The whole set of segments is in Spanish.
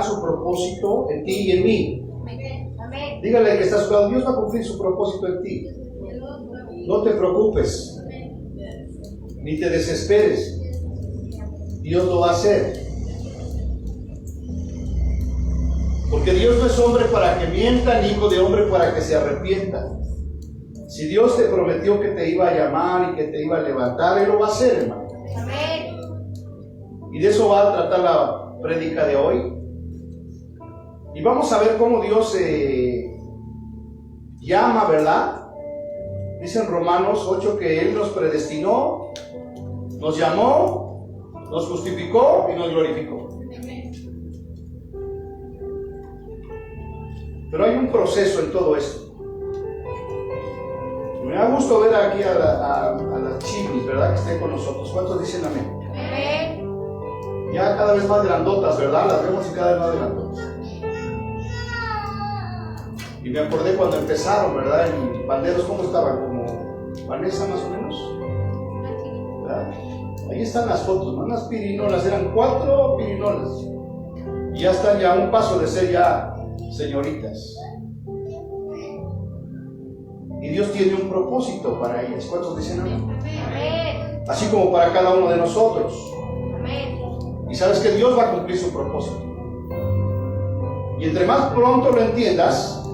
su propósito en ti y en mí. Amén. Dígale que está a su lado, Dios va a cumplir su propósito en ti. No te preocupes, ni te desesperes. Dios lo va a hacer. Porque Dios no es hombre para que mienta, ni hijo de hombre para que se arrepienta. Si Dios te prometió que te iba a llamar y que te iba a levantar, Él lo va a hacer, hermano. Amén. Y de eso va a tratar la prédica de hoy. Y vamos a ver cómo Dios llama, ¿verdad? Dice en Romanos 8 que Él nos predestinó, nos llamó, nos justificó y nos glorificó. Pero hay un proceso en todo esto. Me da gusto ver aquí a las chivis, ¿verdad? Que estén con nosotros. ¿Cuántos dicen amén? Amén. Ya cada vez más grandotas, ¿verdad? Las vemos y cada vez más grandotas. Y me acordé cuando empezaron, ¿verdad? En Banderos, ¿cómo estaban? Como Vanessa más o menos, ¿verdad? Ahí están las fotos, ¿no? Unas pirinolas, eran 4 pirinolas. Y ya están ya a un paso de ser ya señoritas. Y Dios tiene un propósito para ellas. ¿Cuántos dicen amén? Amén. Así como para cada uno de nosotros. Amén. Y sabes que Dios va a cumplir su propósito. Y entre más pronto lo entiendas,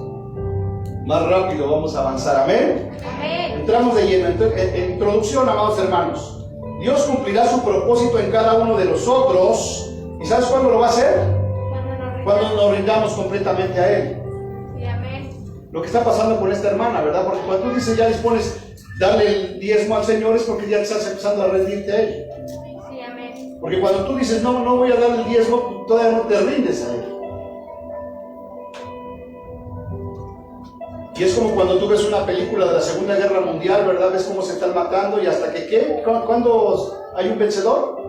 más rápido vamos a avanzar. Amén. Amén. Entramos de lleno. En introducción, amados hermanos, Dios cumplirá su propósito en cada uno de nosotros. ¿Y sabes cuándo lo va a hacer? Cuando nos rindamos completamente a Él. Sí, amén. Lo que está pasando con esta hermana, ¿verdad? Porque cuando tú dices ya dispones darle el diezmo al Señor, es porque ya estás empezando a rendirte a Él. Sí, amén. Porque cuando tú dices no voy a darle el diezmo, todavía no te rindes a Él. Y es como cuando tú ves una película de la Segunda Guerra Mundial, ¿verdad? Ves cómo se están matando y hasta que ¿qué? ¿Cuándo hay un vencedor?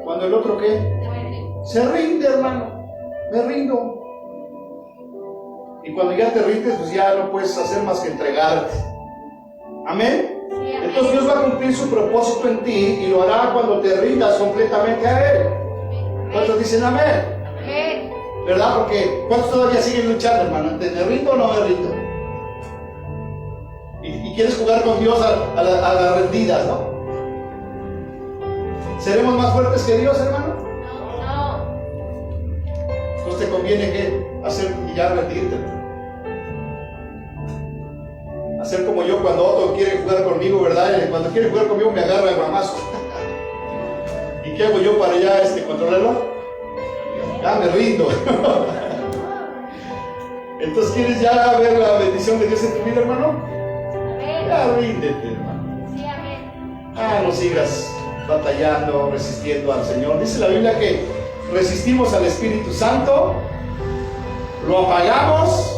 ¿Cuando el otro qué? Se rinde, hermano. Me rindo. Y cuando ya te rindes, pues ya no puedes hacer más que entregarte. ¿Amén? Sí, amén. Entonces Dios va a cumplir su propósito en ti y lo hará cuando te rindas completamente a Él. ¿Cuántos dicen amén? Amén. ¿Verdad? Porque ¿cuántos todavía siguen luchando, hermano? ¿Me rindo o no me rindo? Y quieres jugar con Dios a las rendidas, ¿no? ¿Seremos más fuertes que Dios, hermano? No. Entonces te conviene que hacer y ya rendirte. Hacer como yo cuando Otto quiere jugar conmigo, ¿verdad? Y cuando quiere jugar conmigo me agarra el guamazo. ¿Y qué hago yo para ya controlarlo? Ya me rindo. Entonces, ¿quieres ya ver la bendición de Dios en tu vida, hermano? Amén. Ya ríndete, hermano. Sí, amén. No sigas batallando, resistiendo al Señor. Dice la Biblia que resistimos al Espíritu Santo, lo apagamos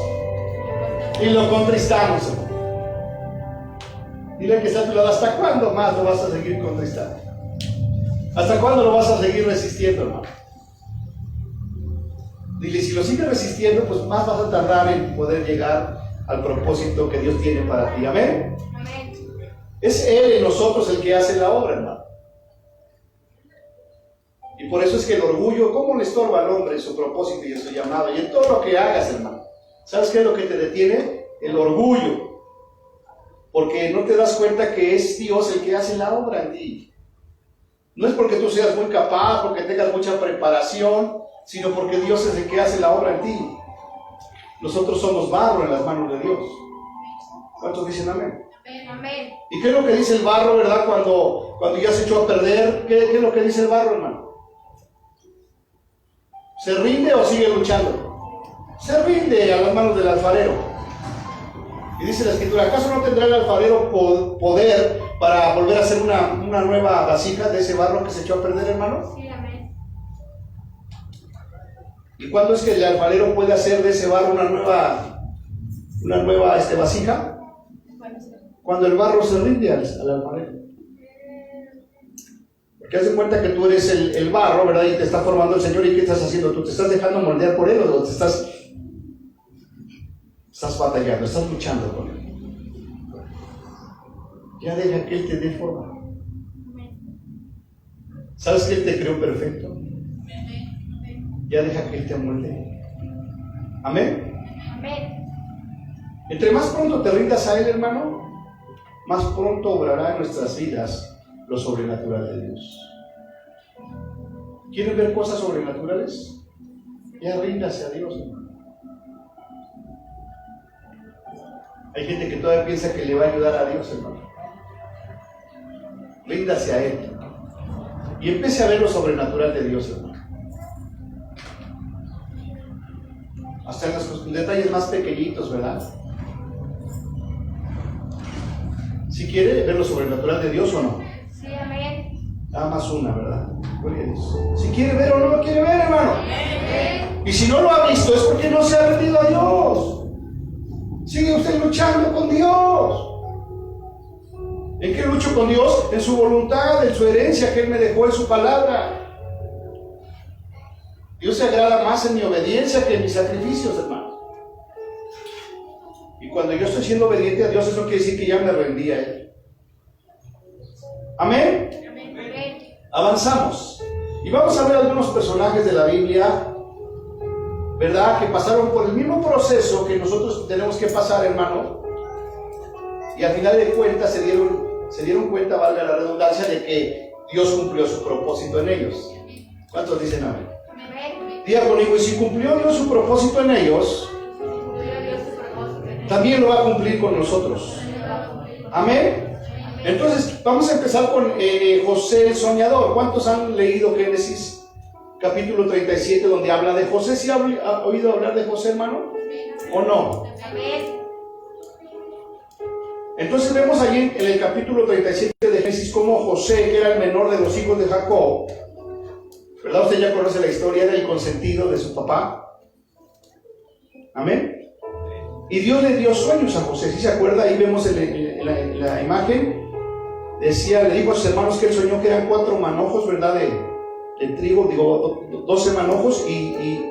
y lo contristamos. Dile que está a tu lado, ¿hasta cuándo más lo vas a seguir contristando? ¿Hasta cuándo lo vas a seguir resistiendo, hermano? Dile, si lo sigues resistiendo, pues más vas a tardar en poder llegar al propósito que Dios tiene para ti. ¿Amén? Amén. Es Él en nosotros el que hace la obra, hermano. Y por eso es que el orgullo, ¿cómo le estorba al hombre en su propósito y en su llamado? Y en todo lo que hagas, hermano. ¿Sabes qué es lo que te detiene? El orgullo. Porque no te das cuenta que es Dios el que hace la obra en ti. No es porque tú seas muy capaz, porque tengas mucha preparación, sino porque Dios es el que hace la obra en ti. Nosotros somos barro en las manos de Dios. ¿Cuántos dicen amén? Amén. Amén. ¿Y qué es lo que dice el barro, verdad? Cuando ya se echó a perder, ¿qué es lo que dice el barro, hermano? ¿Se rinde o sigue luchando? Se rinde a las manos del alfarero. Y dice la Escritura, ¿acaso no tendrá el alfarero poder para volver a hacer una nueva vasija de ese barro que se echó a perder, hermano? Sí, amén. ¿Y cuándo es que el alfarero puede hacer de ese barro una nueva vasija? Cuando el barro se rinde al alfarero. Porque haz de cuenta que tú eres el barro, ¿verdad? Y te está formando el Señor. ¿Y qué estás haciendo tú? ¿Te estás dejando moldear por Él o te estás batallando, estás luchando con Él? Ya deja que Él te dé forma. ¿Sabes que Él te creó perfecto? ya deja que Él te amolde. Amén. Amén. Entre más pronto te rindas a Él, hermano, más pronto obrará en nuestras vidas lo sobrenatural de Dios. ¿Quieren ver cosas sobrenaturales? Ya ríndase a Dios, hermano. Hay gente que todavía piensa que le va a ayudar a Dios, hermano. Ríndase a Él y empiece a ver lo sobrenatural de Dios, hermano. Hasta en los detalles más pequeñitos, ¿verdad? Si quiere ver lo sobrenatural de Dios o no. Sí, amén. Nada más una, ¿verdad? Gloria a Dios. Si quiere ver o no lo quiere ver, hermano. Amén. Y si no lo ha visto es porque no se ha rendido a Dios. Sigue usted luchando con Dios. ¿En qué lucho con Dios? En su voluntad, en su herencia que Él me dejó, en su palabra. Dios se agrada más en mi obediencia que en mis sacrificios, hermano. Y cuando yo estoy siendo obediente a Dios, eso quiere decir que ya me rendí a Él. Amén. Amén. Avanzamos. Y vamos a ver algunos personajes de la Biblia, ¿verdad? Que pasaron por el mismo proceso que nosotros tenemos que pasar, hermano. Y al final de cuentas se dieron cuenta, valga la redundancia, de que Dios cumplió su propósito en ellos. ¿Cuántos dicen amén? Amén. Diga conmigo, y si cumplió Dios su propósito en ellos, Cumplió Dios su propósito en él. también lo va a cumplir con nosotros. Amén. Entonces, vamos a empezar con José el soñador. ¿Cuántos han leído Génesis capítulo 37 donde habla de José? ¿Sí ha oído hablar de José, hermano? ¿O no? Amén. Entonces vemos allí en el capítulo 37 de Génesis cómo José, que era el menor de los hijos de Jacob, ¿verdad? Usted ya conoce la historia, era el consentido de su papá. Amén. Y Dios le dio sueños a José. ¿Sí se acuerda? Ahí vemos en la imagen. Decía, le dijo a sus hermanos que él soñó que eran 4 manojos, ¿verdad? De trigo, 12 manojos, y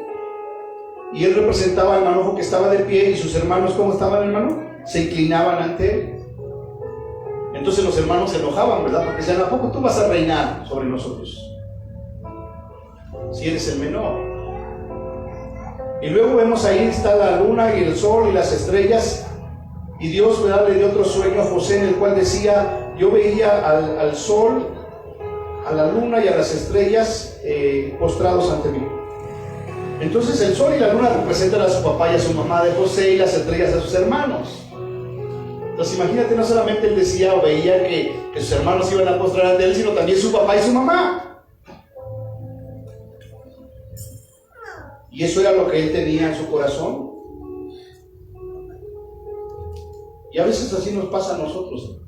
él representaba al manojo que estaba de pie, y sus hermanos, ¿cómo estaban, hermano? Se inclinaban ante él. Entonces los hermanos se enojaban, ¿verdad? Porque decían, ¿a poco tú vas a reinar sobre nosotros? Si eres el menor. Y luego vemos ahí está la luna y el sol y las estrellas, y Dios, ¿verdad?, le dio otro sueño a José en el cual decía, yo veía al sol, a la luna y a las estrellas postrados ante mí. Entonces el sol y la luna representan a su papá y a su mamá de José, y las estrellas a sus hermanos. Entonces imagínate, no solamente él decía o veía que sus hermanos iban a postrar ante él, sino también su papá y su mamá. Y eso era lo que él tenía en su corazón. Y a veces así nos pasa a nosotros.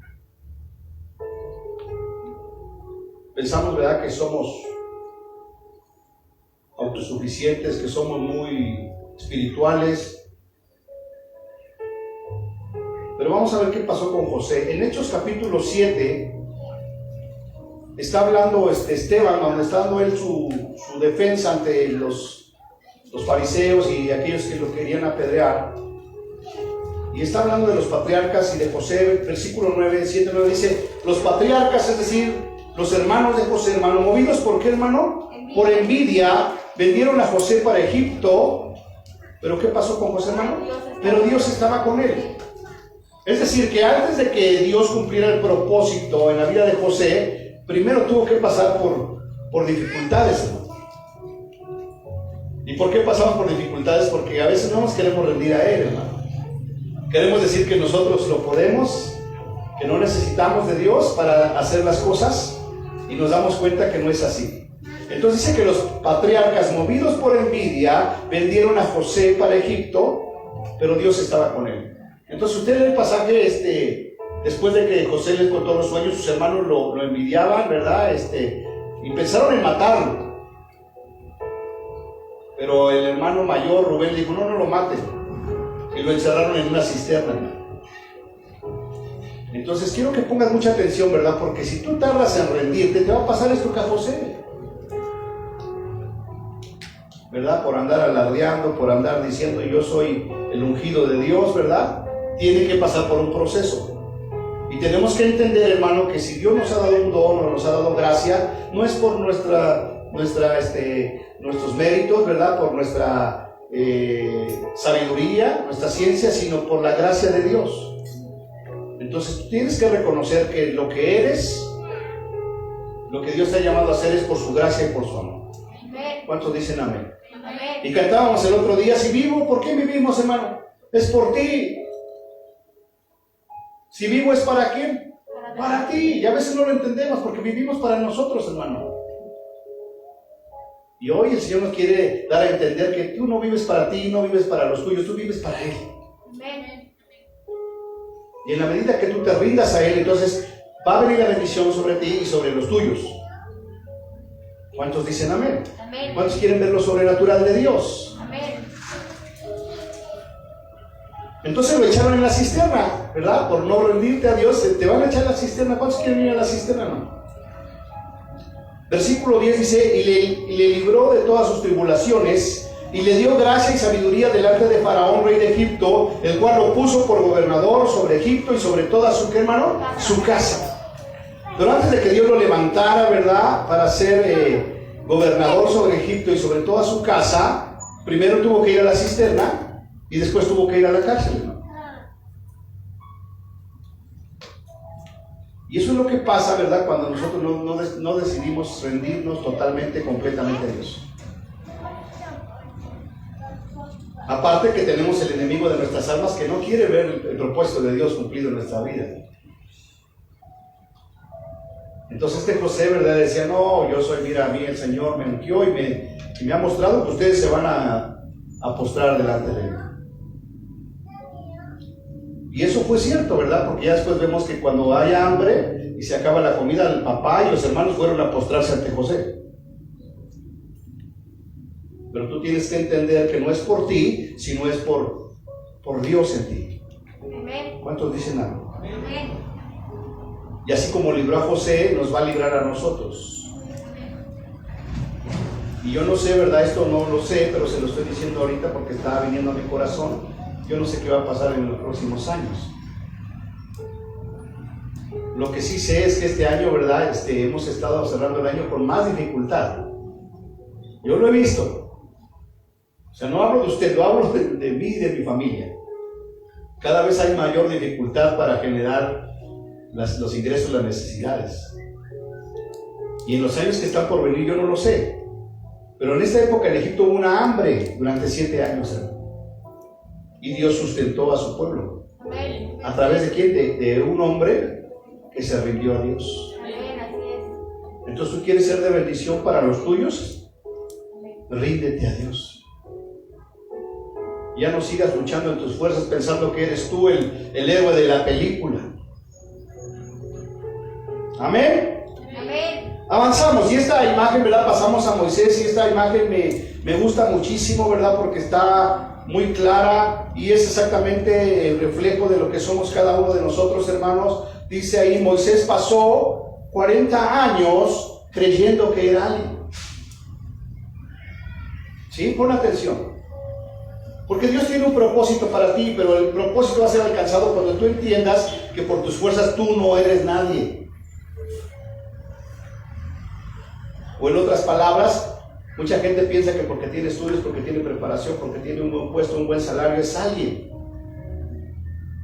Pensamos, ¿verdad?, que somos autosuficientes, que somos muy espirituales. Pero vamos a ver qué pasó con José. En Hechos capítulo 7 está hablando Esteban, donde está dando él su defensa ante los fariseos y aquellos que lo querían apedrear. Y está hablando de los patriarcas y de José. Versículo 9, 7, 9 dice, los patriarcas, es decir, los hermanos de José, hermano, movidos ¿por qué, hermano? Por envidia, vendieron a José para Egipto. ¿Pero qué pasó con José, hermano? Pero Dios estaba con él. Es decir, que antes de que Dios cumpliera el propósito en la vida de José, primero tuvo que pasar por dificultades, hermano. ¿Y por qué pasamos por dificultades? Porque a veces no nos queremos rendir a Él, hermano. Queremos decir que nosotros lo podemos, que no necesitamos de Dios para hacer las cosas, y nos damos cuenta que no es así. Entonces dice que los patriarcas, movidos por envidia, vendieron a José para Egipto, pero Dios estaba con él. Entonces usted lee el pasaje, después de que José les contó los sueños, sus hermanos lo envidiaban, ¿verdad? Y pensaron en matarlo. Pero el hermano mayor, Rubén, le dijo, no lo maten. Y lo encerraron en una cisterna, hermano. Entonces quiero que pongas mucha atención, ¿verdad? Porque si tú tardas en rendirte, te va a pasar esto que a José, ¿verdad? Por andar alardeando, por andar diciendo yo soy el ungido de Dios, ¿verdad? Tiene que pasar por un proceso. Y tenemos que entender, hermano, que si Dios nos ha dado un don o nos ha dado gracia, no es por nuestra nuestros méritos, ¿verdad? Por nuestra sabiduría, nuestra ciencia, sino por la gracia de Dios. Entonces tú tienes que reconocer que lo que eres, lo que Dios te ha llamado a hacer es por su gracia y por su amor. ¿Cuántos dicen amén? Amén. Y cantábamos el otro día, si vivo, ¿por qué vivimos, hermano? Es por ti. Si vivo es para quién? Para ti. Y a veces no lo entendemos porque vivimos para nosotros, hermano. Y hoy el Señor nos quiere dar a entender que tú no vives para ti, no vives para los tuyos, tú vives para Él. Amén. Y en la medida que tú te rindas a Él, entonces va a venir la bendición sobre ti y sobre los tuyos. ¿Cuántos dicen amén? Amén. ¿Cuántos quieren ver lo sobrenatural de Dios? Amén. Entonces lo echaron en la cisterna, ¿verdad? Por no rendirte a Dios, te van a echar a la cisterna. ¿Cuántos quieren ir a la cisterna? No. Versículo 10 dice, y le libró de todas sus tribulaciones, y le dio gracia y sabiduría delante de Faraón, rey de Egipto, el cual lo puso por gobernador sobre Egipto y sobre toda su, ¿qué, hermano? Su casa. Pero antes de que Dios lo levantara, ¿verdad? Para ser gobernador sobre Egipto y sobre toda su casa, primero tuvo que ir a la cisterna y después tuvo que ir a la cárcel, ¿no? Y eso es lo que pasa, ¿verdad? Cuando nosotros no decidimos rendirnos totalmente, completamente a Dios. Aparte que tenemos el enemigo de nuestras almas que no quiere ver el propósito de Dios cumplido en nuestra vida. Entonces José, ¿verdad? Decía, no, yo soy, mira, a mí el Señor me ungió y me ha mostrado que ustedes se van a postrar delante de Él. Y eso fue cierto, ¿verdad? Porque ya después vemos que cuando hay hambre y se acaba la comida, el papá y los hermanos fueron a postrarse ante José. Pero tú tienes que entender que no es por ti, sino es por Dios en ti. Amén. ¿Cuántos dicen algo? Amén. Y así como libró a José, nos va a librar a nosotros. Y yo no sé, ¿verdad? Esto no lo sé, pero se lo estoy diciendo ahorita porque está viniendo a mi corazón. Yo no sé qué va a pasar en los próximos años. Lo que sí sé es que este año, ¿verdad? Hemos estado cerrando el año con más dificultad. Yo lo he visto. O sea, no hablo de usted, lo hablo de mí y de mi familia. Cada vez hay mayor dificultad para generar los ingresos, las necesidades. Y en los años que están por venir, yo no lo sé. Pero en esta época en Egipto hubo una hambre durante 7 años, hermano. Y Dios sustentó a su pueblo. Amén. ¿A través de quién? De un hombre que se rindió a Dios. Amén. Así es. Entonces, ¿tú quieres ser de bendición para los tuyos? Ríndete a Dios. Ya no sigas luchando en tus fuerzas pensando que eres tú el héroe de la película. Amén. Amén. Avanzamos, y esta imagen, ¿verdad? Pasamos a Moisés, y esta imagen me gusta muchísimo, ¿verdad? Porque está muy clara y es exactamente el reflejo de lo que somos cada uno de nosotros, hermanos. Dice ahí, Moisés pasó 40 años creyendo que era alguien. ¿Sí? Pon atención. Porque Dios tiene un propósito para ti, pero el propósito va a ser alcanzado cuando tú entiendas que por tus fuerzas tú no eres nadie. O en otras palabras, mucha gente piensa que porque tiene estudios, porque tiene preparación, porque tiene un buen puesto, un buen salario, es alguien.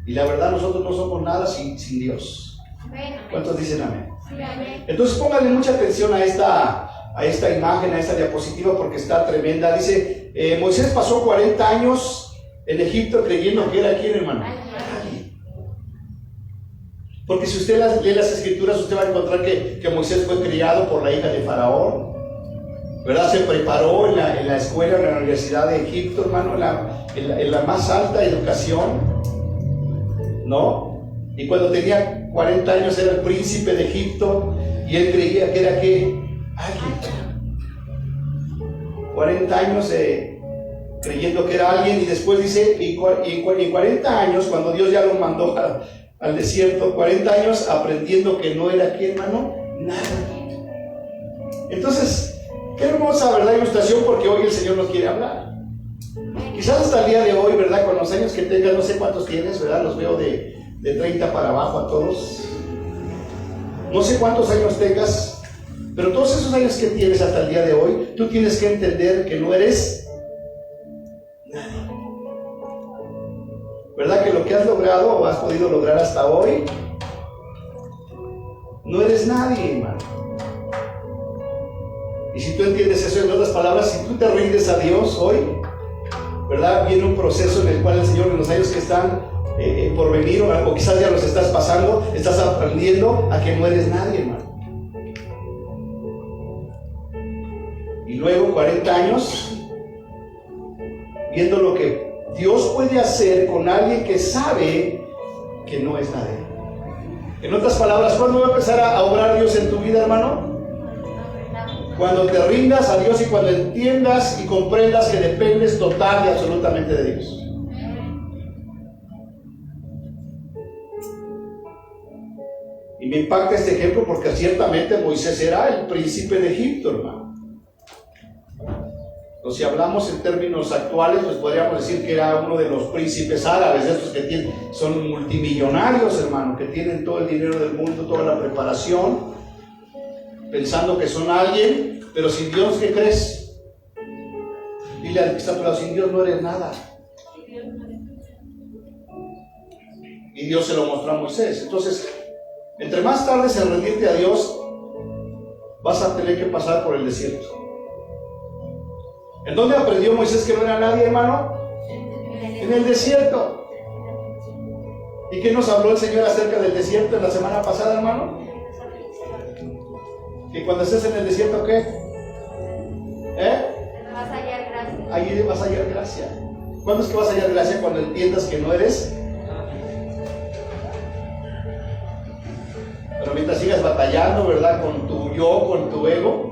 Y la verdad, nosotros no somos nada sin Dios. Amén. ¿Cuántos dicen amén? Sí, amén. Entonces pónganle mucha atención a esta imagen, a esta diapositiva, porque está tremenda. Dice, Moisés pasó 40 años en Egipto creyendo que era ¿quién, hermano? Alguien. Porque si usted lee las escrituras, usted va a encontrar que Moisés fue criado por la hija de Faraón, ¿verdad? Se preparó en la escuela, en la Universidad de Egipto, hermano, en la más alta educación, ¿no? Y cuando tenía 40 años era el príncipe de Egipto y él creía que era ¿qué? Alguien. 40 años creyendo que era alguien, y después dice, y 40 años, cuando Dios ya lo mandó al desierto, 40 años aprendiendo que no era ¿quién, hermano? Nada. Entonces, qué hermosa, ¿verdad? Ilustración, porque hoy el Señor nos quiere hablar. Quizás hasta el día de hoy, ¿verdad? Con los años que tengas, no sé cuántos tienes, ¿verdad? Los veo de 30 para abajo a todos. No sé cuántos años tengas, Pero todos esos años que tienes hasta el día de hoy, tú tienes que entender que no eres nadie. ¿Verdad que lo que has logrado o has podido lograr hasta hoy, no eres nadie, hermano? Y si tú entiendes eso, en otras palabras, si tú te rindes a Dios hoy, ¿verdad? Viene un proceso en el cual el Señor, en los años que están por venir, o quizás ya los estás pasando, estás aprendiendo a que no eres nadie, hermano. Y luego 40 años viendo lo que Dios puede hacer con alguien que sabe que no es nadie. En otras palabras, ¿cuándo va a empezar a obrar Dios en tu vida, hermano? Cuando te rindas a Dios y cuando entiendas y comprendas que dependes total y absolutamente de Dios. Y me impacta este ejemplo porque ciertamente Moisés era el príncipe de Egipto, hermano. O si hablamos en términos actuales, pues podríamos decir que era uno de los príncipes árabes, estos que son multimillonarios, hermano, que tienen todo el dinero del mundo, toda la preparación, pensando que son alguien, pero sin Dios, ¿qué crees? Dile al que está a tu lado, sin Dios no eres nada. Y Dios se lo mostró a Moisés. Entonces, entre más tardes en rendirte a Dios, vas a tener que pasar por el desierto. ¿En dónde aprendió Moisés que no era nadie, hermano? En el desierto. ¿Y qué nos habló el Señor acerca del desierto en la semana pasada, hermano? Que cuando estés en el desierto, ¿qué? Vas a hallar gracia. Ahí vas a hallar gracia. ¿Cuándo es que vas a hallar gracia? Cuando entiendas que no eres. Pero mientras sigas batallando, ¿verdad? Con tu yo, con tu ego,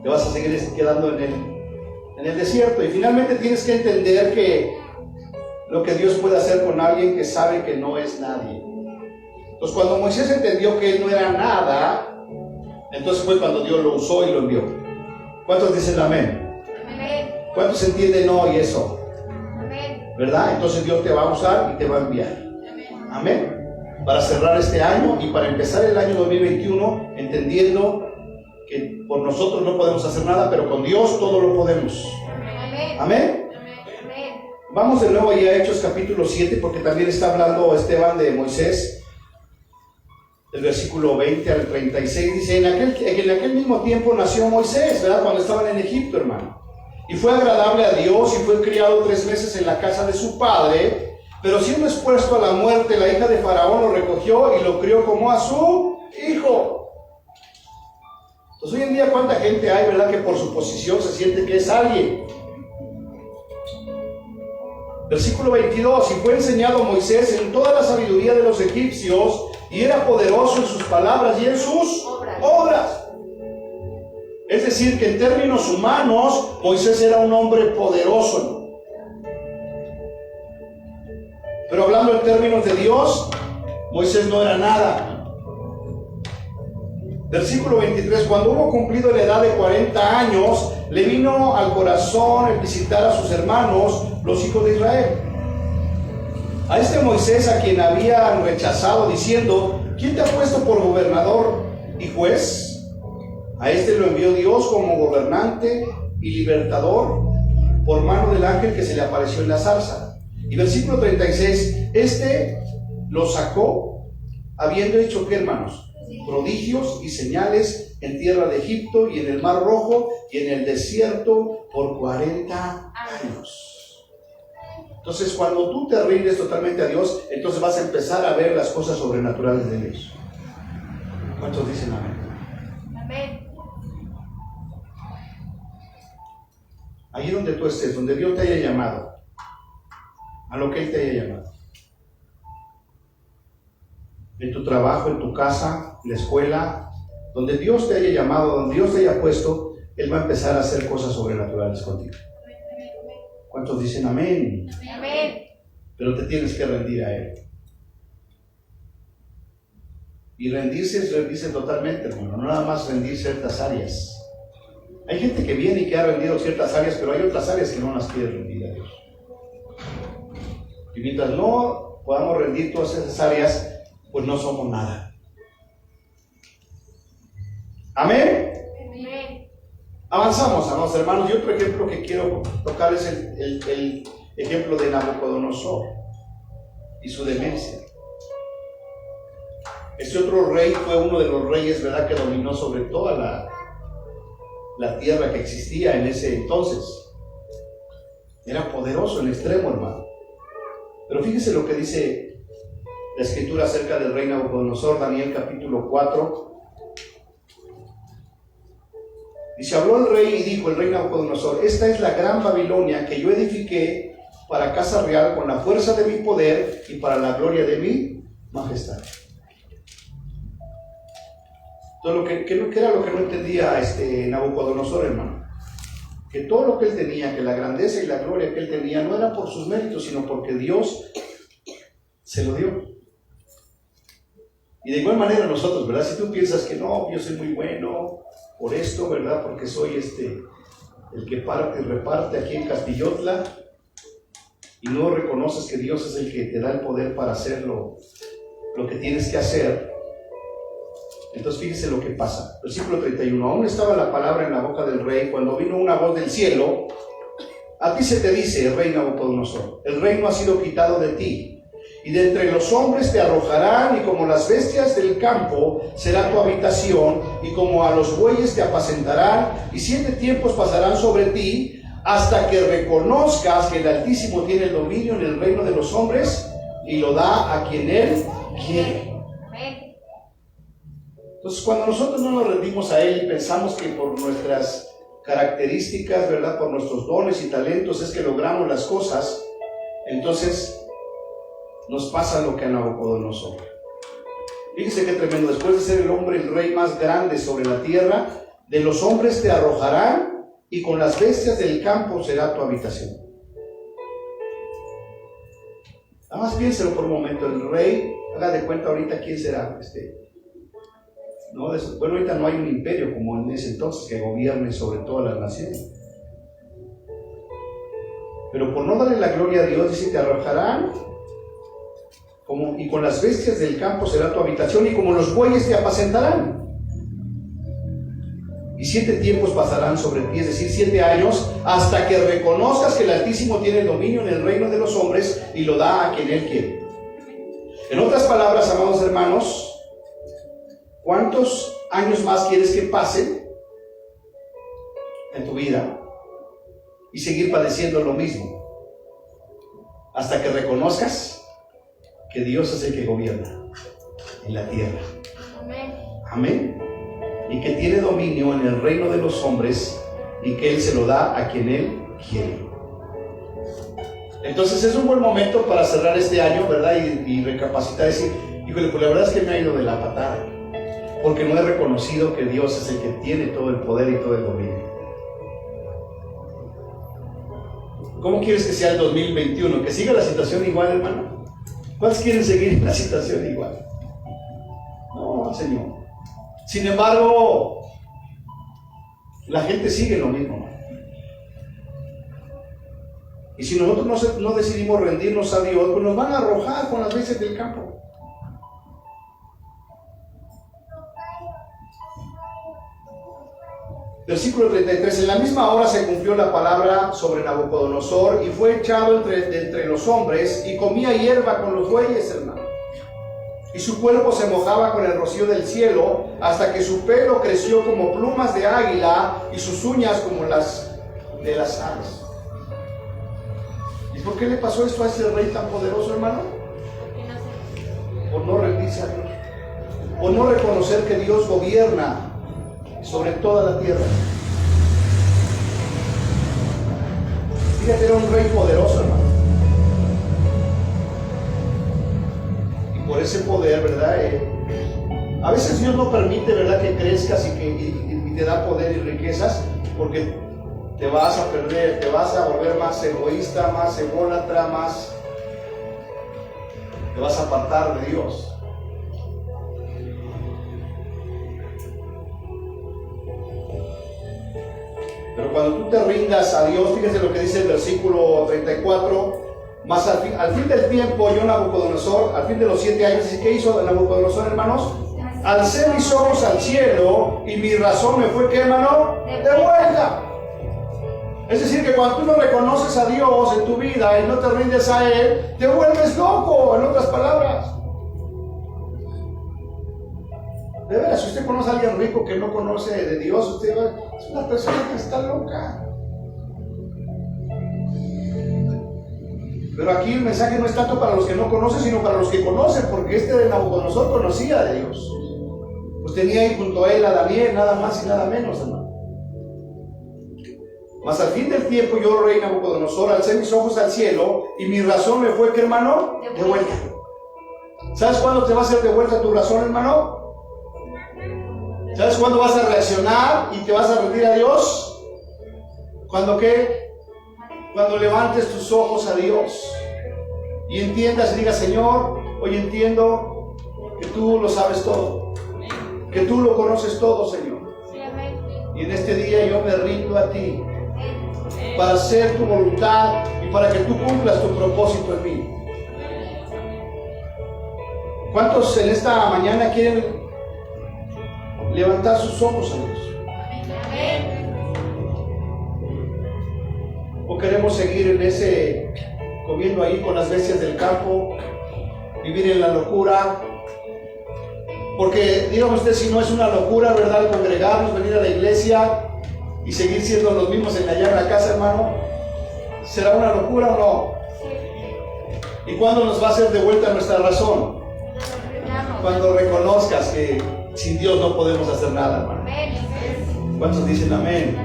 te vas a seguir quedando en el desierto. Y finalmente tienes que entender que lo que Dios puede hacer con alguien que sabe que no es nadie. Entonces, cuando Moisés entendió que él no era nada, entonces fue cuando Dios lo usó y lo envió. ¿Cuántos dicen amén? Amén. ¿Cuántos entienden hoy eso? Amén. ¿Verdad? Entonces Dios te va a usar y te va a enviar. Amén. Para cerrar este año y para empezar el año 2021 entendiendo que por nosotros no podemos hacer nada, pero con Dios todo lo podemos. Amén. Amén. Amén. Vamos de nuevo ya a Hechos capítulo 7, porque también está hablando Esteban de Moisés. El versículo 20 al 36 dice, en aquel mismo tiempo nació Moisés, ¿verdad? Cuando estaban en Egipto, hermano. Y fue agradable a Dios y fue criado 3 meses en la casa de su padre, pero siendo expuesto a la muerte, la hija de Faraón lo recogió y lo crió como a su hijo. Entonces hoy en día, ¿cuánta gente hay, verdad, que por su posición se siente que es alguien? Versículo 22, y fue enseñado Moisés en toda la sabiduría de los egipcios, y era poderoso en sus palabras y en sus obras. Es decir, que en términos humanos, Moisés era un hombre poderoso. Pero hablando en términos de Dios, Moisés no era nada. Versículo 23, cuando hubo cumplido la edad de 40 años, le vino al corazón el visitar a sus hermanos, los hijos de Israel. A este Moisés, a quien habían rechazado, diciendo, ¿quién te ha puesto por gobernador y juez? A este lo envió Dios como gobernante y libertador por mano del ángel que se le apareció en la zarza. Y versículo 36, este lo sacó, habiendo hecho, ¿qué, hermanos? Prodigios y señales en tierra de Egipto y en el Mar Rojo y en el desierto por 40 años. Entonces, cuando tú te rindes totalmente a Dios, entonces vas a empezar a ver las cosas sobrenaturales de Dios. ¿Cuántos dicen amén? Amén. Allí donde tú estés, donde Dios te haya llamado, a lo que Él te haya llamado. En tu trabajo, en tu casa, en la escuela, donde Dios te haya llamado, donde Dios te haya puesto, Él va a empezar a hacer cosas sobrenaturales contigo. ¿Cuántos dicen amén? Amén. Pero te tienes que rendir a Él. Y rendirse es rendirse totalmente, hermano, no nada más rendir ciertas áreas. Hay gente que viene y que ha rendido ciertas áreas, pero hay otras áreas que no las quiere rendir a Dios. Y mientras no podamos rendir todas esas áreas, pues no somos nada. Amén. Amén. Avanzamos, amados hermanos. Y otro ejemplo que quiero tocar es el ejemplo de Nabucodonosor y su demencia. Este otro rey fue uno de los reyes, ¿verdad?, que dominó sobre toda la tierra que existía en ese entonces. Era poderoso en extremo, hermano. Pero fíjese lo que dice la escritura acerca del rey Nabucodonosor, Daniel capítulo 4. Dice, habló el rey y dijo el rey Nabucodonosor: esta es la gran Babilonia que yo edifiqué para casa real con la fuerza de mi poder y para la gloria de mi majestad. Entonces, ¿qué era lo que no entendía Nabucodonosor, hermano? Que todo lo que él tenía, que la grandeza y la gloria que él tenía, no era por sus méritos, sino porque Dios se lo dio. Y de igual manera nosotros, ¿verdad? Si tú piensas que no, yo soy muy bueno por esto, ¿verdad? Porque soy el que parte y reparte aquí en Castillotla, y no reconoces que Dios es el que te da el poder para hacer lo que tienes que hacer. Entonces fíjese lo que pasa. Versículo 31. Aún estaba la palabra en la boca del rey cuando vino una voz del cielo: a ti se te dice, rey Nabucodonosor, el reino ha sido quitado de ti, y de entre los hombres te arrojarán, y como las bestias del campo será tu habitación, y como a los bueyes te apacentarán, y 7 tiempos pasarán sobre ti, hasta que reconozcas que el Altísimo tiene el dominio en el reino de los hombres, y lo da a quien Él quiere. Amén. Entonces, cuando nosotros no nos rendimos a Él y pensamos que por nuestras características, ¿verdad?, por nuestros dones y talentos es que logramos las cosas, entonces nos pasa lo que a Nabucodonosor. Fíjese qué tremendo. Después de ser el hombre, el rey más grande sobre la tierra, de los hombres te arrojarán, y con las bestias del campo será tu habitación. Nada más piénselo por un momento. El rey, haga de cuenta ahorita quién será. No, bueno, ahorita no hay un imperio como en ese entonces que gobierne sobre todas las naciones. Pero por no darle la gloria a Dios, dice, te arrojarán, y con las bestias del campo será tu habitación, y como los bueyes te apacentarán. Y 7 tiempos pasarán sobre ti, es decir, 7 años, hasta que reconozcas que el Altísimo tiene el dominio en el reino de los hombres y lo da a quien Él quiere. En otras palabras, amados hermanos, ¿cuántos años más quieres que pasen en tu vida y seguir padeciendo lo mismo? Hasta que reconozcas que Dios es el que gobierna en la tierra. Amén. Amén. Y que tiene dominio en el reino de los hombres y que Él se lo da a quien Él quiere. Entonces es un buen momento para cerrar este año, ¿verdad? Y recapacitar y decir, híjole, pues la verdad es que me ha ido de la patada, porque no he reconocido que Dios es el que tiene todo el poder y todo el dominio. ¿Cómo quieres que sea el 2021? ¿Que siga la situación igual, hermano? ¿Cuántos quieren seguir la situación igual? No, Señor. Sin embargo, la gente sigue lo mismo. Y si nosotros no decidimos rendirnos a Dios, pues nos van a arrojar con las bestias del campo. Versículo 33. En la misma hora se cumplió la palabra sobre Nabucodonosor, y fue echado entre los hombres, y comía hierba con los bueyes, hermano. Y su cuerpo se mojaba con el rocío del cielo, hasta que su pelo creció como plumas de águila, y sus uñas como las de las aves. ¿Y por qué le pasó esto a ese rey tan poderoso, hermano? Por no rendirse a Dios, por no reconocer que Dios gobierna sobre toda la tierra. Fíjate, era un rey poderoso, hermano. Y por ese poder, ¿verdad? A veces Dios no permite, ¿verdad?, que crezcas y te da poder y riquezas, porque te vas a perder, te vas a volver más egoísta, más ególatra, te vas a apartar de Dios. Pero cuando tú te rindas a Dios, fíjese lo que dice el versículo 34, más al fin del tiempo, yo Nabucodonosor, al fin de los 7 años, ¿qué hizo Nabucodonosor, hermanos? alcé mis ojos al cielo y mi razón me fue, ¿qué, hermano? De vuelta. Es decir, que cuando tú no reconoces a Dios en tu vida y no te rindes a Él, te vuelves loco, en otras palabras. De veras, si usted conoce a alguien rico que no conoce de Dios, usted es una persona que está loca. Pero aquí el mensaje no es tanto para los que no conocen, sino para los que conocen, porque este de Nabucodonosor conocía de Dios. Pues tenía ahí junto a él a Daniel, nada más y nada menos, hermano. Mas al fin del tiempo yo, rey Nabucodonosor, alcé mis ojos al cielo y mi razón me fue, ¿qué, hermano? De vuelta. ¿Sabes cuándo te va a hacer de vuelta tu razón, hermano? ¿Sabes cuándo vas a reaccionar y te vas a rendir a Dios? ¿Cuándo qué? Cuando levantes tus ojos a Dios y entiendas y digas, Señor, hoy entiendo que tú lo sabes todo, que tú lo conoces todo, Señor. Y en este día yo me rindo a ti para hacer tu voluntad y para que tú cumplas tu propósito en mí. ¿Cuántos en esta mañana quieren levantar sus ojos a Dios? ¿O queremos seguir en ese, comiendo ahí con las bestias del campo, vivir en la locura? Porque dígame usted si no es una locura, ¿verdad? Congregarnos, venir a la iglesia y seguir siendo los mismos allá en la casa, hermano. ¿Será una locura o no? ¿Y cuándo nos va a hacer de vuelta nuestra razón? Cuando reconozcas que sin Dios no podemos hacer nada, hermano. ¿Cuántos dicen amén?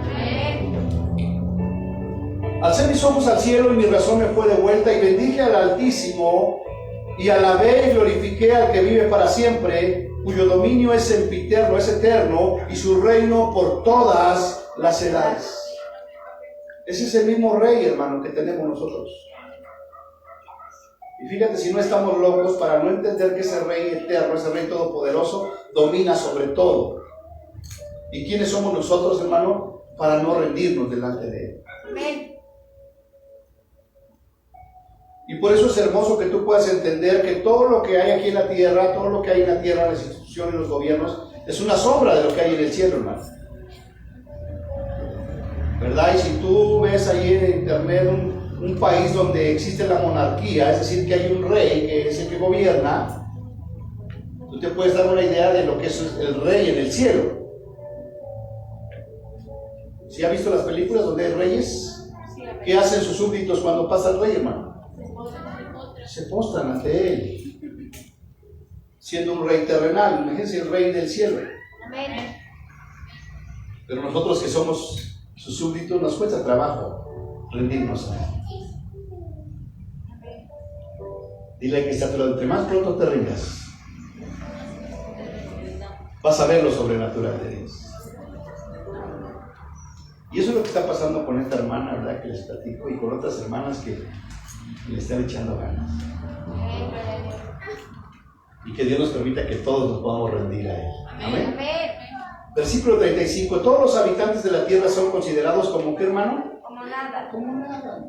Alcé mis ojos al cielo y mi razón me fue de vuelta y bendije al Altísimo y alabé y glorifiqué al que vive para siempre, cuyo dominio es sempiterno, es eterno, y su reino por todas las edades. Ese es el mismo rey, hermano, que tenemos nosotros. Y fíjate si no estamos locos para no entender que ese rey eterno, ese rey todopoderoso, domina sobre todo. ¿Y quiénes somos nosotros, hermano? Para no rendirnos delante de él. Amén. Y por eso es hermoso que tú puedas entender que todo lo que hay aquí en la tierra, todo lo que hay en la tierra, las instituciones, los gobiernos, es una sombra de lo que hay en el cielo, hermano. ¿Verdad? Y si tú ves ahí en internet un país donde existe la monarquía, es decir, que hay un rey que es el que gobierna, tú te puedes dar una idea de lo que es el rey en el cielo. ¿Sí ha visto las películas donde hay reyes? ¿Qué hacen sus súbditos cuando pasa el rey, hermano? Se postran ante él, siendo un rey terrenal. Imagínense el rey del cielo. Amén. Pero nosotros que somos sus súbditos nos cuesta trabajo rendirnos a él. Dile que está, pero entre más pronto te rindas, vas a ver lo sobrenatural de Dios. Y eso es lo que está pasando con esta hermana, ¿verdad? Que les platico, y con otras hermanas que le están echando ganas. Y que Dios nos permita que todos nos podamos rendir a Él. Amén. Amén. Versículo 35. Todos los habitantes de la tierra son considerados como ¿qué, hermano? Como nada. Como nada.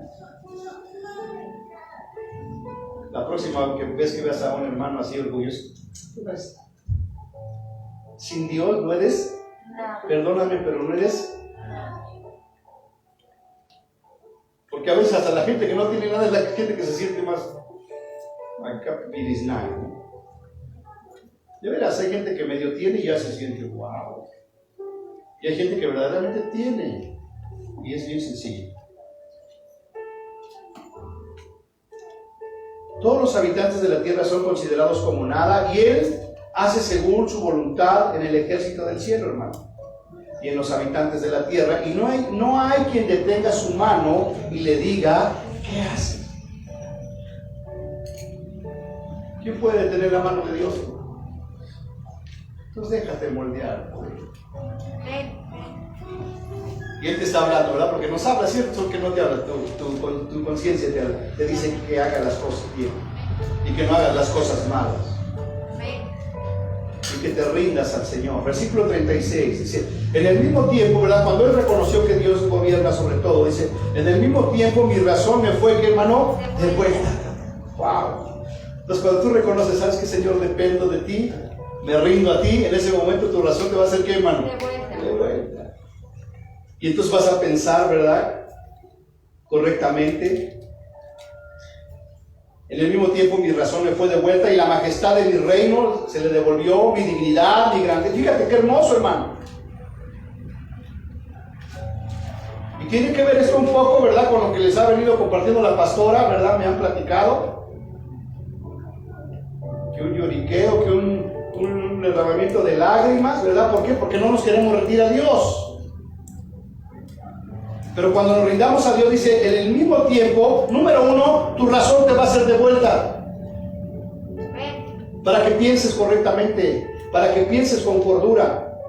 La próxima vez que veas a un hermano así orgulloso, ¿qué ves? Sin Dios no eres, Nada. perdóname, pero no eres. Porque a veces hasta la gente que no tiene nada es la gente que se siente más acá, ¿no? De veras, hay gente que medio tiene y ya se siente wow. Y hay gente que verdaderamente tiene y es bien sencillo. Todos los habitantes de la tierra son considerados como nada y Él hace según su voluntad en el ejército del cielo, hermano, y en los habitantes de la tierra, y no hay quien detenga su mano y le diga, ¿qué hace? ¿Quién puede detener la mano de Dios? Entonces déjate moldear por Él. Y Él te está hablando, ¿verdad? Porque nos habla, ¿cierto? Que no te habla, tu conciencia te habla, te dice que hagas las cosas bien y que no hagas las cosas malas. Y que te rindas al Señor. Versículo 36 dice, en el mismo tiempo, ¿verdad? Cuando Él reconoció que Dios gobierna sobre todo, dice, en el mismo tiempo mi razón me fue, ¿qué, hermano? De vuelta. Wow. Entonces cuando tú reconoces, ¿sabes qué, Señor? Dependo de ti, me rindo a ti, en ese momento tu razón te va a hacer ¿qué, hermano? De vuelta. De vuelta. Y entonces vas a pensar, ¿verdad? Correctamente. En el mismo tiempo mi razón me fue de vuelta y la majestad de mi reino se le devolvió, mi dignidad, mi grandeza. Fíjate qué hermoso, hermano. Y tiene que ver esto un poco, ¿verdad? Con lo que les ha venido compartiendo la pastora, ¿verdad? Me han platicado. Que un lloriqueo, que un derramamiento de lágrimas, ¿verdad? ¿Por qué? Porque no nos queremos rendir a Dios. Pero cuando nos rindamos a Dios, dice, en el mismo tiempo, número uno, tu razón te va a hacer de vuelta. Amén. Para que pienses correctamente, para que pienses con cordura.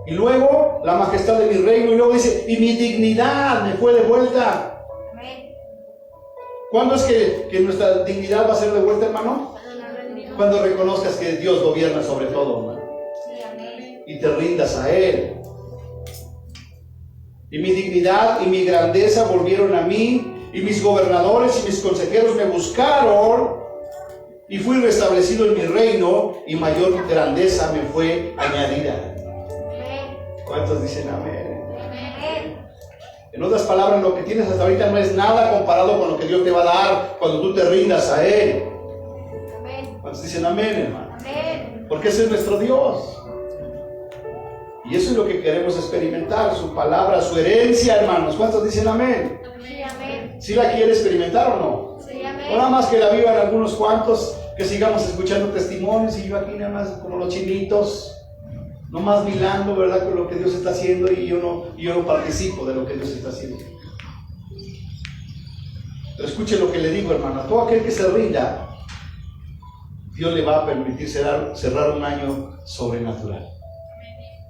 Y luego, la majestad de mi reino, y luego dice, y mi dignidad me fue de vuelta. Amén. ¿Cuándo es que nuestra dignidad va a ser de vuelta, hermano? Cuando nos rendimos. Cuando reconozcas que Dios gobierna sobre todo, hermano. Sí, amén. Y te rindas a Él. Y mi dignidad y mi grandeza volvieron a mí, y mis gobernadores y mis consejeros me buscaron, y fui restablecido en mi reino, y mayor grandeza me fue añadida. Amén. ¿Cuántos dicen amén? Amén. En otras palabras, lo que tienes hasta ahorita no es nada comparado con lo que Dios te va a dar cuando tú te rindas a Él. Amén. ¿Cuántos dicen amén, hermano? Amén. Porque ese es nuestro Dios. Y eso es lo que queremos experimentar, su palabra, su herencia, hermanos. ¿Cuántos dicen amén? Sí, amén. ¿Sí la quiere experimentar o no? Sí, O amén. nada más que la vivan algunos cuantos, que sigamos escuchando testimonios y yo aquí nada más como los chinitos, nomás mirando, ¿verdad? Con lo que Dios está haciendo y yo no participo de lo que Dios está haciendo. Pero escuche lo que le digo, hermano. A todo aquel que se rinda, Dios le va a permitir cerrar un año sobrenatural.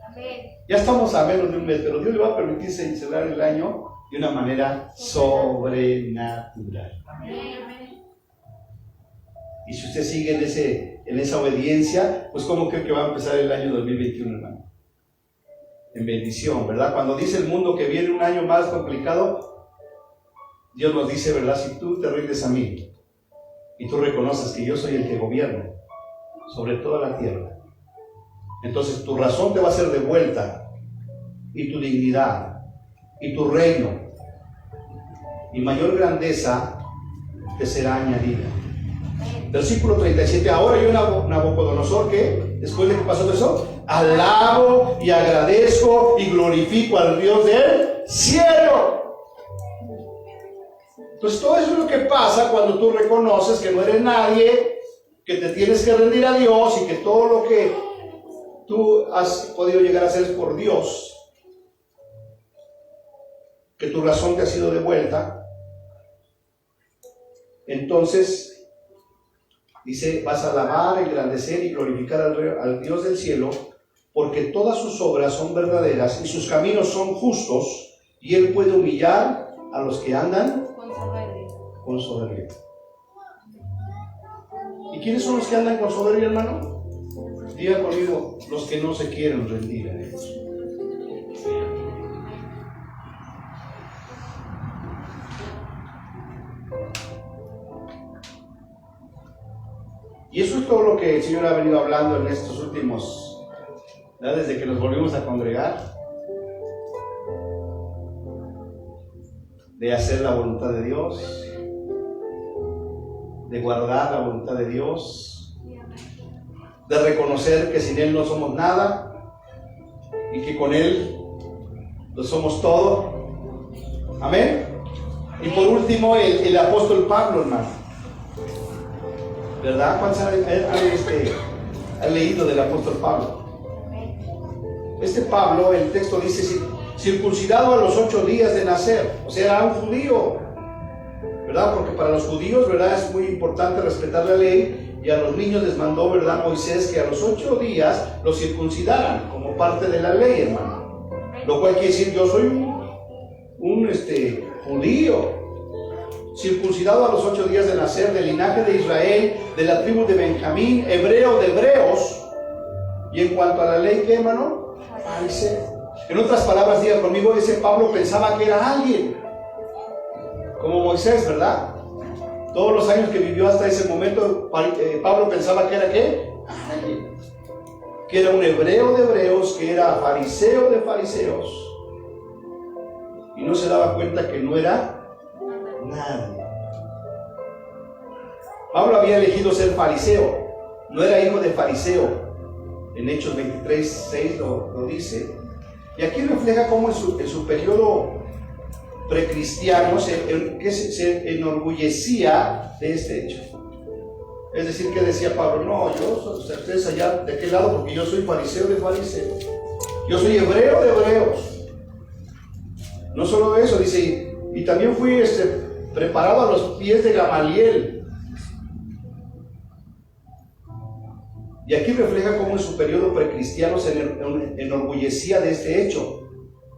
Amén. Ya estamos a menos de un mes, pero Dios le va a permitir cerrar el año de una manera sobrenatural. Amén. Y si usted sigue en esa obediencia, pues ¿cómo cree que va a empezar el año 2021, hermano? En bendición, ¿verdad? Cuando dice el mundo que viene un año más complicado, Dios nos dice, ¿verdad? Si tú te rindes a mí y tú reconoces que yo soy el que gobierno sobre toda la tierra, entonces tu razón te va a ser de vuelta, y tu dignidad, y tu reino, y mayor grandeza te será añadida. Versículo 37, ahora yo, Nabucodonosor, que después de que pasó todo eso, alabo y agradezco y glorifico al Dios del cielo. Entonces todo eso es lo que pasa cuando tú reconoces que no eres nadie, que te tienes que rendir a Dios y que todo lo que tú has podido llegar a ser por Dios, que tu razón te ha sido de vuelta. Entonces dice, vas a alabar, engrandecer y glorificar al Dios del cielo, porque todas sus obras son verdaderas y sus caminos son justos, y Él puede humillar a los que andan con soberbia. ¿Y quiénes son los que andan con soberbia, hermano? Diga conmigo, los que no se quieren rendir a Dios. Y eso es todo lo que el Señor ha venido hablando en estos últimos, ¿verdad? Desde que nos volvimos a congregar, de hacer la voluntad de Dios, de guardar la voluntad de Dios, de reconocer que sin Él no somos nada y que con Él lo somos todo. Amén. Y por último, el apóstol Pablo, hermano. ¿Verdad? ¿Cuántos han leído del apóstol Pablo? Este Pablo, el texto dice, circuncidado a los 8 días de nacer. O sea, era un judío, ¿verdad? Porque para los judíos, ¿verdad? Es muy importante respetar la ley. Y a los niños les mandó, ¿verdad, Moisés, que a los 8 días los circuncidaran como parte de la ley, hermano. Lo cual quiere decir, yo soy un judío, circuncidado a los 8 días de nacer, del linaje de Israel, de la tribu de Benjamín, hebreo de hebreos. Y en cuanto a la ley, ¿qué, hermano? Fariseo. En otras palabras, diga conmigo, ese Pablo pensaba que era alguien, como Moisés, ¿verdad? Todos los años que vivió hasta ese momento, Pablo pensaba que era ¿qué? a alguien que era un hebreo de hebreos, que era fariseo de fariseos, y no se daba cuenta que no era nadie. Pablo había elegido ser fariseo, no era hijo de fariseo. En Hechos 23:6 lo dice. Y aquí refleja cómo en su periodo precristiano se enorgullecía de este hecho. Es decir, que decía Pablo, no, ustedes allá de aquel lado, porque yo soy fariseo de fariseos, yo soy hebreo de hebreos. No solo eso, dice, y también fui preparado a los pies de Gamaliel. Y aquí refleja cómo en su periodo precristiano se enorgullecía de este hecho,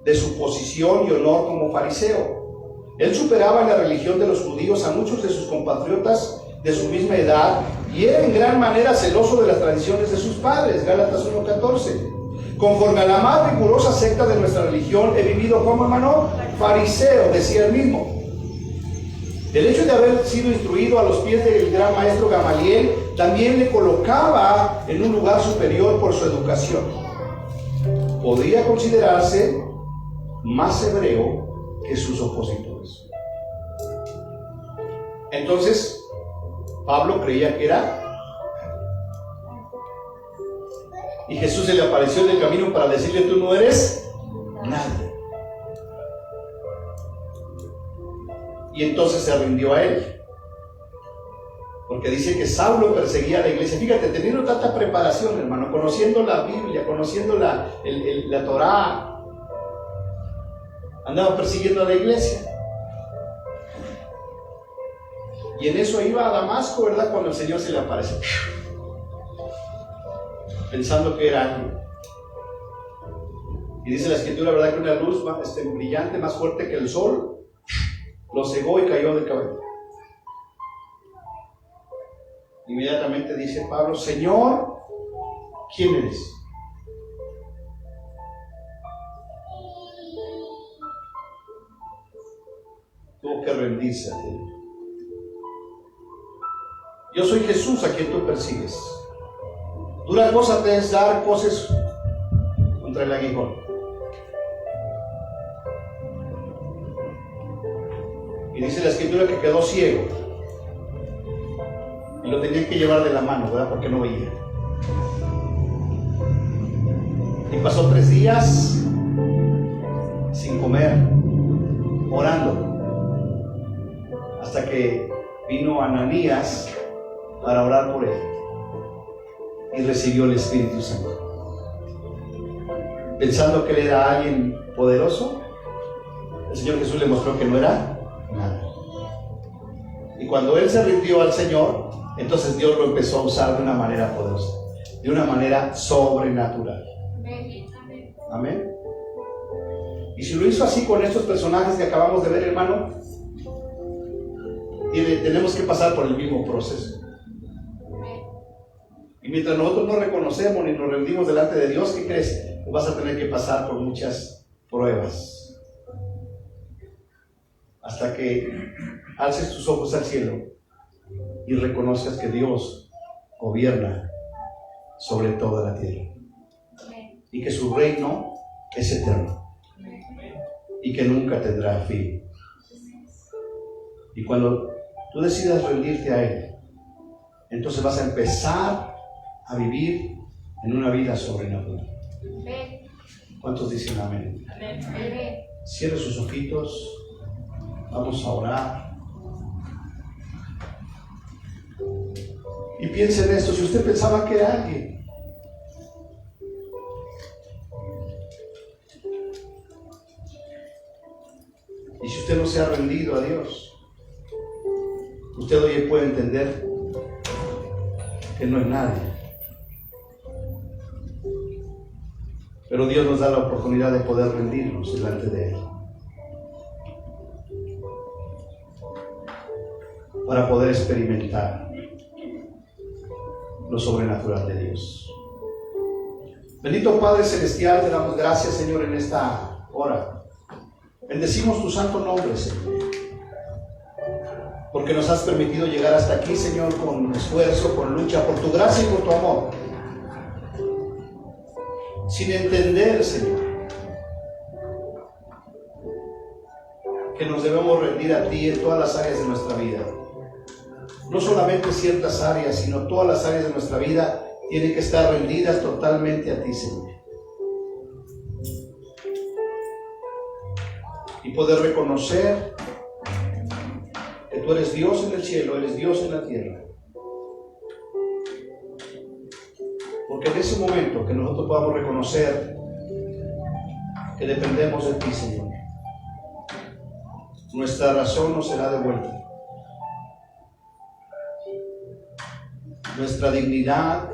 de su posición y honor como fariseo. Él superaba en la religión de los judíos a muchos de sus compatriotas de su misma edad y era en gran manera celoso de las tradiciones de sus padres. Gálatas 1:14. Conforme a la más rigurosa secta de nuestra religión, he vivido como hermano fariseo, decía él mismo. El hecho de haber sido instruido a los pies del gran maestro Gamaliel también le colocaba en un lugar superior por su educación. Podría considerarse más hebreo que sus opositores. Entonces, Pablo creía que era, y Jesús se le apareció en el camino para decirle, tú no eres nadie. Y entonces se rindió a él, porque dice que Saulo perseguía a la iglesia. Fíjate, teniendo tanta preparación, hermano, conociendo la Biblia, conociendo la Torá, andaba persiguiendo a la iglesia. Y en eso iba a Damasco, ¿verdad? Cuando el Señor se le aparece, pensando que era ángel. Y dice la Escritura, ¿verdad?, que una luz brillante, más fuerte que el sol, lo cegó y cayó de cabeza. Inmediatamente dice Pablo, Señor, ¿quién eres? Tuvo que rendirse a él. Yo soy Jesús a quien tú persigues. Dura cosa te es dar cosas contra el aguijón. Y dice la Escritura que quedó ciego. Y lo tenían que llevar de la mano, ¿verdad? Porque no veía. Y pasó 3 días sin comer, orando, hasta que vino Ananías para orar por él y recibió el Espíritu Santo. Pensando que él era alguien poderoso, el Señor Jesús le mostró que no era nada. Y cuando él se rindió al Señor, entonces Dios lo empezó a usar de una manera poderosa, de una manera sobrenatural. Amén. Y si lo hizo así con estos personajes que acabamos de ver, hermano, tenemos que pasar por el mismo proceso. Y mientras nosotros no reconocemos ni nos rendimos delante de Dios, ¿qué crees? Vas a tener que pasar por muchas pruebas hasta que alces tus ojos al cielo y reconozcas que Dios gobierna sobre toda la tierra y que su reino es eterno y que nunca tendrá fin. Y cuando tú decidas rendirte a Él, entonces vas a empezar a vivir en una vida sobrenatural. ¿Cuántos dicen amén? Cierre sus ojitos, vamos a orar. Y piense en esto, si usted pensaba que era alguien, y si usted no se ha rendido a Dios, usted hoy puede entender que no es nadie. Pero Dios nos da la oportunidad de poder rendirnos delante de Él, para poder experimentar lo sobrenatural de Dios. Bendito Padre Celestial, te damos gracias, Señor, en esta hora. Bendecimos tu santo nombre, Señor, porque nos has permitido llegar hasta aquí, Señor, con esfuerzo, con lucha, por tu gracia y por tu amor. sin entender, Señor, que nos debemos rendir a ti en todas las áreas de nuestra vida. No solamente ciertas áreas, sino todas las áreas de nuestra vida tienen que estar rendidas totalmente a ti, Señor. Y poder reconocer que tú eres Dios en el cielo, eres Dios en la tierra. Porque en ese momento que nosotros podamos reconocer que dependemos de ti, Señor, nuestra razón nos será devuelta. Nuestra dignidad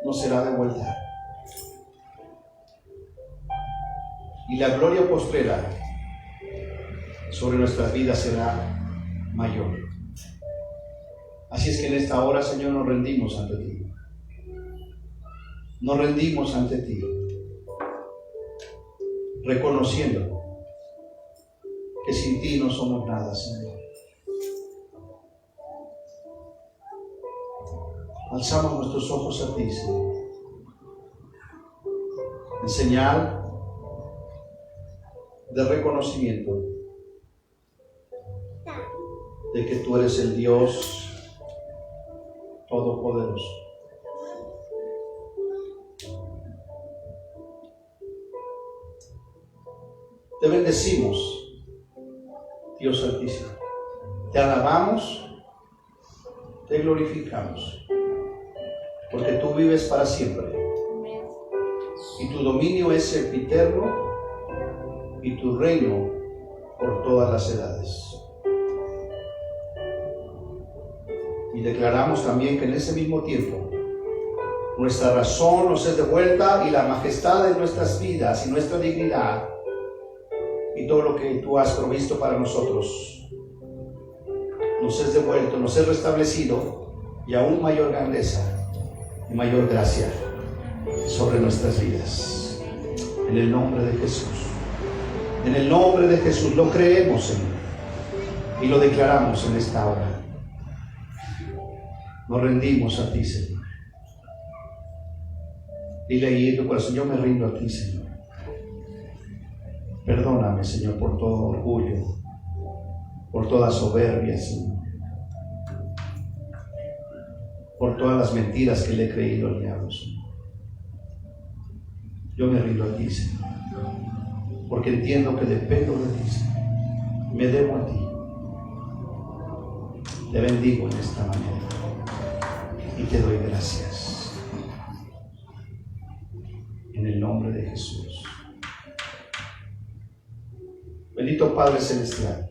nos será devuelta. Y la gloria postrera sobre nuestras vidas será mayor. Así es que en esta hora, Señor, nos rendimos ante ti. Nos rendimos ante ti, reconociendo que sin ti no somos nada, Señor. Alzamos nuestros ojos a ti, Señor, en señal de reconocimiento de que tú eres el Dios Todopoderoso. Te bendecimos, Dios Altísimo. Te alabamos, te glorificamos, porque tú vives para siempre. Y tu dominio es sempiterno y tu reino por todas las edades. Y declaramos también que en ese mismo tiempo nuestra razón nos es devuelta y la majestad de nuestras vidas y nuestra dignidad y todo lo que tú has provisto para nosotros nos es devuelto, nos es restablecido, y aún mayor grandeza y mayor gracia sobre nuestras vidas. En el nombre de Jesús. En el nombre de Jesús lo creemos, Señor, y lo declaramos en esta hora. Nos rendimos a ti, Señor. Dile ahí en tu corazón: yo me rindo a ti, Señor. Perdóname, Señor, por todo orgullo, por toda soberbia, Señor, por todas las mentiras que le he creído al diablo, Señor. Yo me rindo a ti, Señor, porque entiendo que dependo de ti, Señor. Me debo a ti. Te bendigo en esta mañana y te doy gracias. En el nombre de Jesús. Bendito Padre Celestial,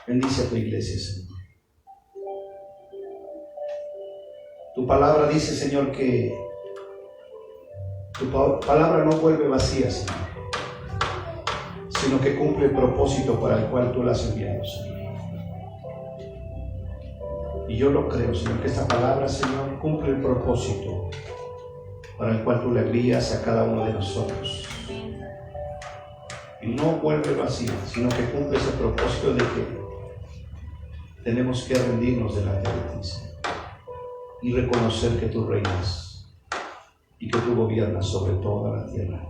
bendice a tu iglesia, Señor. Tu palabra dice, Señor, que tu palabra no vuelve vacía, Señor, sino que cumple el propósito para el cual tú la has enviado, Señor. Y yo lo creo, Señor, que esta palabra, Señor, cumple el propósito para el cual tú la envías a cada uno de nosotros. Y no vuelve vacía, sino que cumple ese propósito de que tenemos que rendirnos delante de ti, Señor, y reconocer que tú reinas y que tú gobiernas sobre toda la tierra.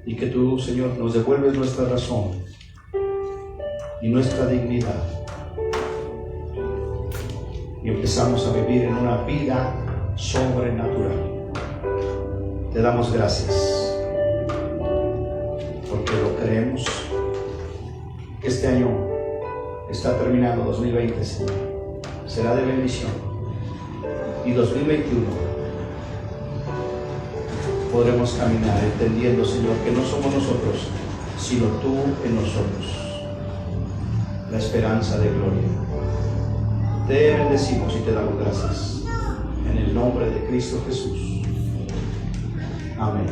Y que tú, Señor, nos devuelves nuestra razón y nuestra dignidad. Y empezamos a vivir en una vida sobrenatural. Te damos gracias, porque lo creemos, que este año está terminando, 2020, Señor, será de bendición, y 2021 podremos caminar entendiendo, Señor, que no somos nosotros, sino tú en nosotros, la esperanza de gloria. Te bendecimos y te damos gracias en el nombre de Cristo Jesús. Amén.